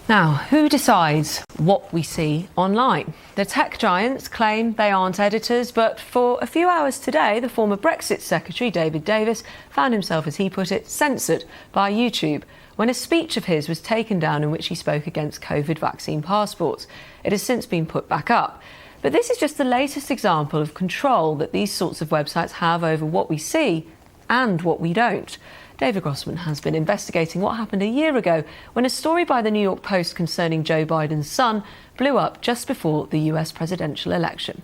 Now, who decides what we see online? The tech giants claim they aren't editors, but for a few hours today, the former Brexit Secretary, David Davis, found himself, as he put it, censored by YouTube when a speech of his was taken down in which he spoke against COVID vaccine passports. It has since been put back up. But this is just the latest example of control that these sorts of websites have over what we see and what we don't. David Grossman has been investigating what happened a year ago when a story by the New York Post concerning Joe Biden's son blew up just before the US presidential election.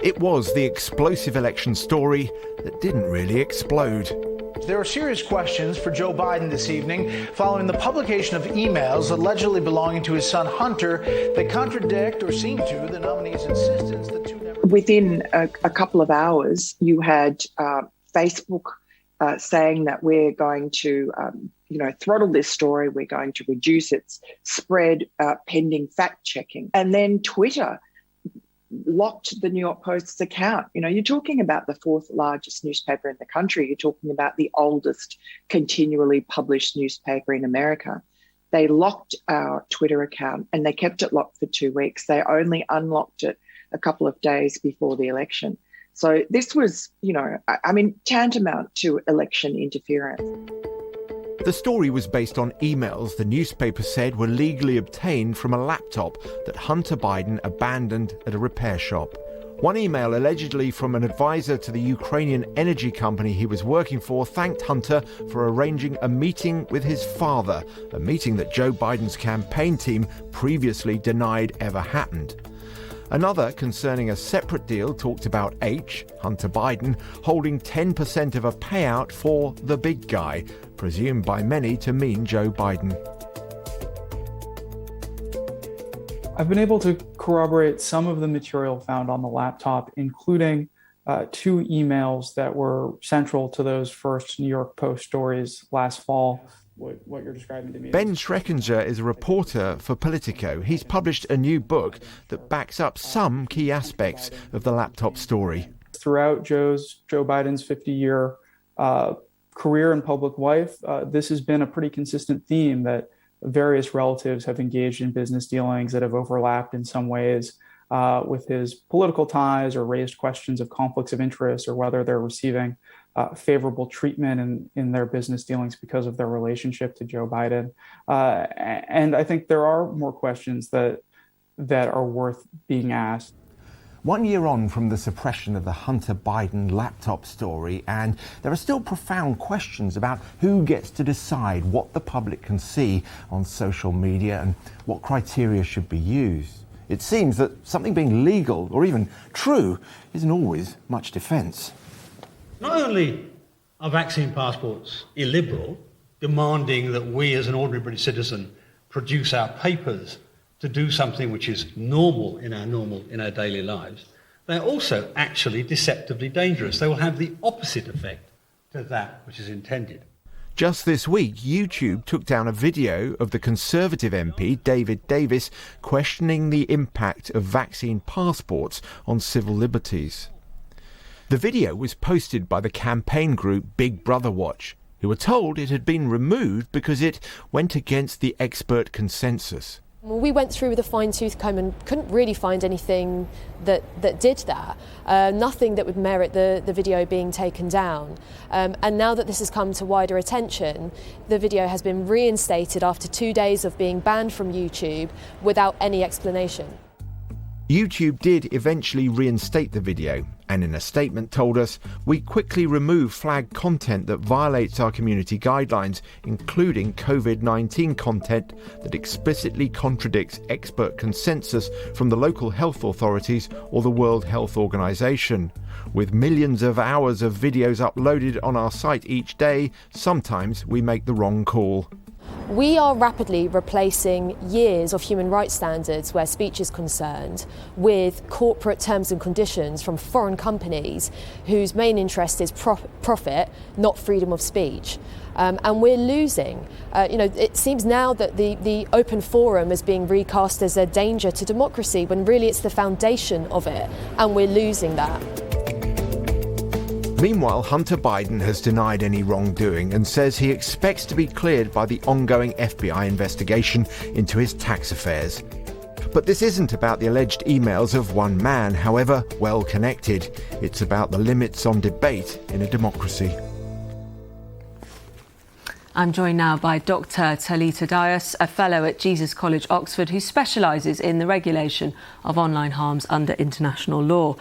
It was the explosive election story that didn't really explode. There are serious questions for Joe Biden this evening following the publication of emails allegedly belonging to his son Hunter that contradict or seem to the nominee's insistence that two never... Within a couple of hours, you had Facebook saying that we're going to, throttle this story. We're going to reduce its spread pending fact checking. And then Twitter locked the New York Post's account. You're talking about the fourth largest newspaper in the country. You're talking about the oldest continually published newspaper in America. They locked our Twitter account and they kept it locked for 2 weeks. They only unlocked it a couple of days before the election. So this was, tantamount to election interference. The story was based on emails the newspaper said were legally obtained from a laptop that Hunter Biden abandoned at a repair shop. One email, allegedly from an advisor to the Ukrainian energy company he was working for, thanked Hunter for arranging a meeting with his father, a meeting that Joe Biden's campaign team previously denied ever happened. Another, concerning a separate deal, talked about Hunter Biden, holding 10% of a payout for the big guy, presumed by many to mean Joe Biden. I've been able to corroborate some of the material found on the laptop, including 2 emails that were central to those first New York Post stories last fall. What you're describing to me. Ben Schreckinger is a reporter for Politico. He's published a new book that backs up some key aspects of the laptop story. Throughout Joe Biden's 50-year career in public life, this has been a pretty consistent theme that various relatives have engaged in business dealings that have overlapped in some ways with his political ties or raised questions of conflicts of interest or whether they're receiving favorable treatment in their business dealings because of their relationship to Joe Biden. And I think there are more questions that are worth being asked. 1 year on from the suppression of the Hunter Biden laptop story, and there are still profound questions about who gets to decide what the public can see on social media and what criteria should be used. It seems that something being legal or even true isn't always much defence. Not only are vaccine passports illiberal, demanding that we as an ordinary British citizen produce our papers to do something which is normal in our daily lives, they're also actually deceptively dangerous. They will have the opposite effect to that which is intended. Just this week, YouTube took down a video of the Conservative MP, David Davis, questioning the impact of vaccine passports on civil liberties. The video was posted by the campaign group Big Brother Watch, who were told it had been removed because it went against the expert consensus. Well, we went through with a fine-tooth comb and couldn't really find anything that did that. Nothing that would merit the video being taken down. And now that this has come to wider attention, the video has been reinstated after 2 days of being banned from YouTube without any explanation. YouTube did eventually reinstate the video, and in a statement told us, "We quickly remove flagged content that violates our community guidelines, including COVID-19 content that explicitly contradicts expert consensus from the local health authorities or the World Health Organization. With millions of hours of videos uploaded on our site each day, sometimes we make the wrong call." We are rapidly replacing years of human rights standards where speech is concerned with corporate terms and conditions from foreign companies whose main interest is profit, not freedom of speech. And we're losing. It seems now that the open forum is being recast as a danger to democracy when really it's the foundation of it, and we're losing that. Meanwhile, Hunter Biden has denied any wrongdoing and says he expects to be cleared by the ongoing FBI investigation into his tax affairs. But this isn't about the alleged emails of one man, however well connected. It's about the limits on debate in a democracy. I'm joined now by Dr. Talita Dias, a fellow at Jesus College, Oxford, who specialises in the regulation of online harms under international law.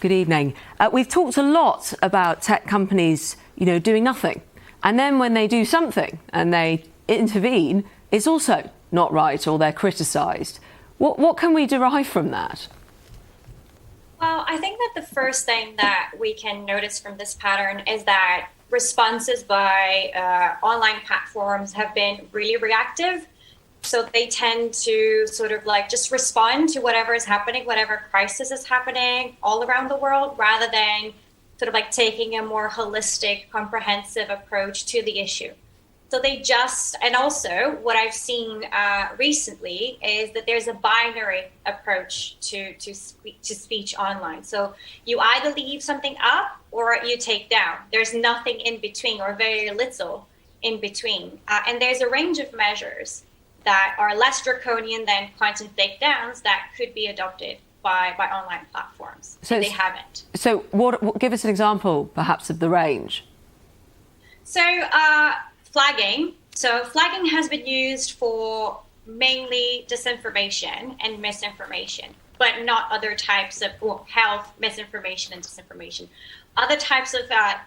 Good evening. We've talked a lot about tech companies, doing nothing. And then when they do something and they intervene, it's also not right or they're criticised. What can we derive from that? Well, I think that the first thing that we can notice from this pattern is that responses by online platforms have been really reactive. So they tend to sort of just respond to whatever is happening, whatever crisis is happening all around the world, rather than sort of taking a more holistic, comprehensive approach to the issue. So and also what I've seen recently is that there's a binary approach to speech online. So you either leave something up or you take down. There's nothing in between, or very little in between. And there's a range of measures that are less draconian than content takedowns that could be adopted by online platforms. So they haven't. So give us an example, perhaps, of the range. So flagging. So flagging has been used for mainly disinformation and misinformation, but not other types of health, misinformation, and disinformation. Other types of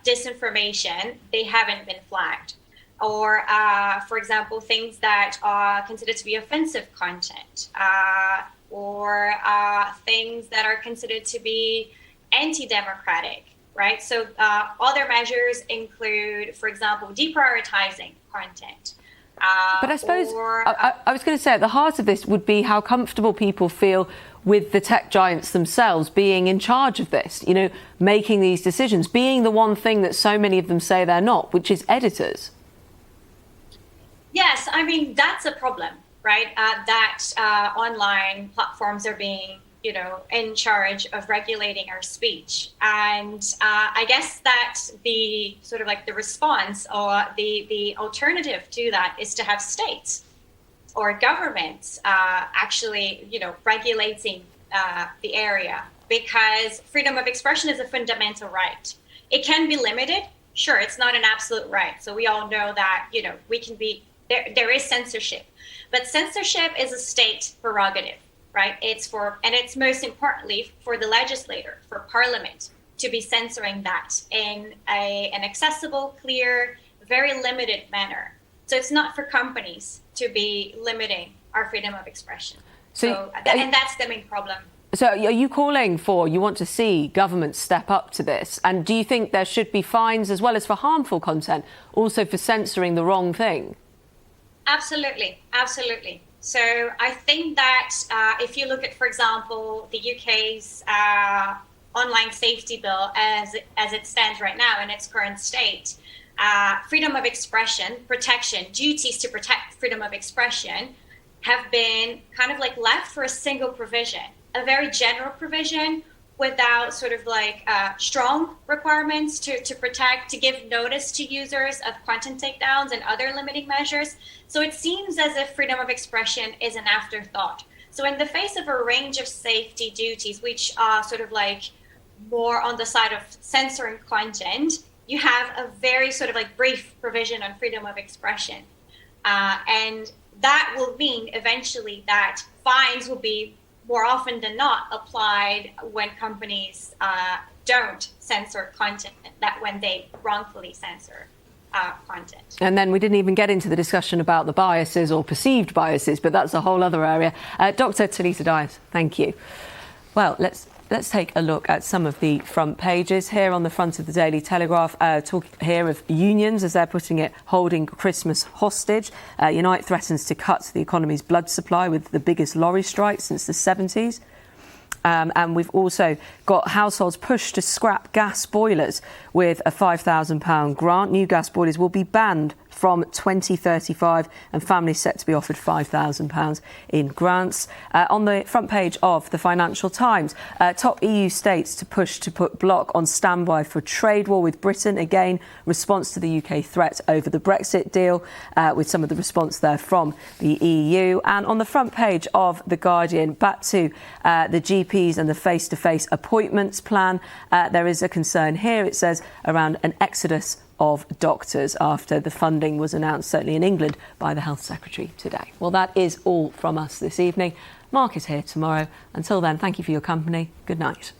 disinformation, they haven't been flagged. Or, for example, things that are considered to be offensive content, or things that are considered to be anti-democratic, right? So other measures include, for example, deprioritizing content. But I suppose I was going to say at the heart of this would be how comfortable people feel with the tech giants themselves being in charge of this, making these decisions, being the one thing that so many of them say they're not, which is editors. Yes, I mean, that's a problem, right? That online platforms are being, in charge of regulating our speech. And I guess that the sort of the response or the alternative to that is to have states or governments actually, regulating the area, because freedom of expression is a fundamental right. It can be limited. Sure, it's not an absolute right. So we all know that, we can be there is censorship, but censorship is a state prerogative, right? It's most importantly for the legislator, for Parliament, to be censoring that in an accessible, clear, very limited manner. So it's not for companies to be limiting our freedom of expression. And that's the main problem. So are you calling you want to see governments step up to this? And do you think there should be fines as well as for harmful content, also for censoring the wrong thing? Absolutely. So I think that if you look at, for example, the UK's online safety bill as it stands right now in its current state, freedom of expression, duties to protect freedom of expression have been kind of left for a single provision, a very general provision without sort of strong requirements to protect, to give notice to users of content takedowns and other limiting measures. So it seems as if freedom of expression is an afterthought. So in the face of a range of safety duties, which are sort of more on the side of censoring content, you have a very sort of brief provision on freedom of expression. And that will mean eventually that fines will be more often than not applied when companies don't censor content, that when they wrongfully censor content. And then we didn't even get into the discussion about the biases or perceived biases, but that's a whole other area. Dr. Talita Dias, thank you. Well, let's take a look at some of the front pages. Here on the front of the Daily Telegraph, talk here of unions, as they're putting it, holding Christmas hostage. Unite threatens to cut the economy's blood supply with the biggest lorry strike since the 70s. And we've also got households pushed to scrap gas boilers with a £5,000 grant. New gas boilers will be banned from 2035, and families set to be offered £5,000 in grants. On the front page of the Financial Times, top EU states to push to put bloc on standby for trade war with Britain. Again, response to the UK threat over the Brexit deal, with some of the response there from the EU. And on the front page of The Guardian, back to the GPs and the face-to-face appointments plan. There is a concern here, it says, around an exodus of doctors after the funding was announced, certainly in England, by the Health Secretary today. Well, that is all from us this evening. Mark is here tomorrow. Until then, thank you for your company. Good night.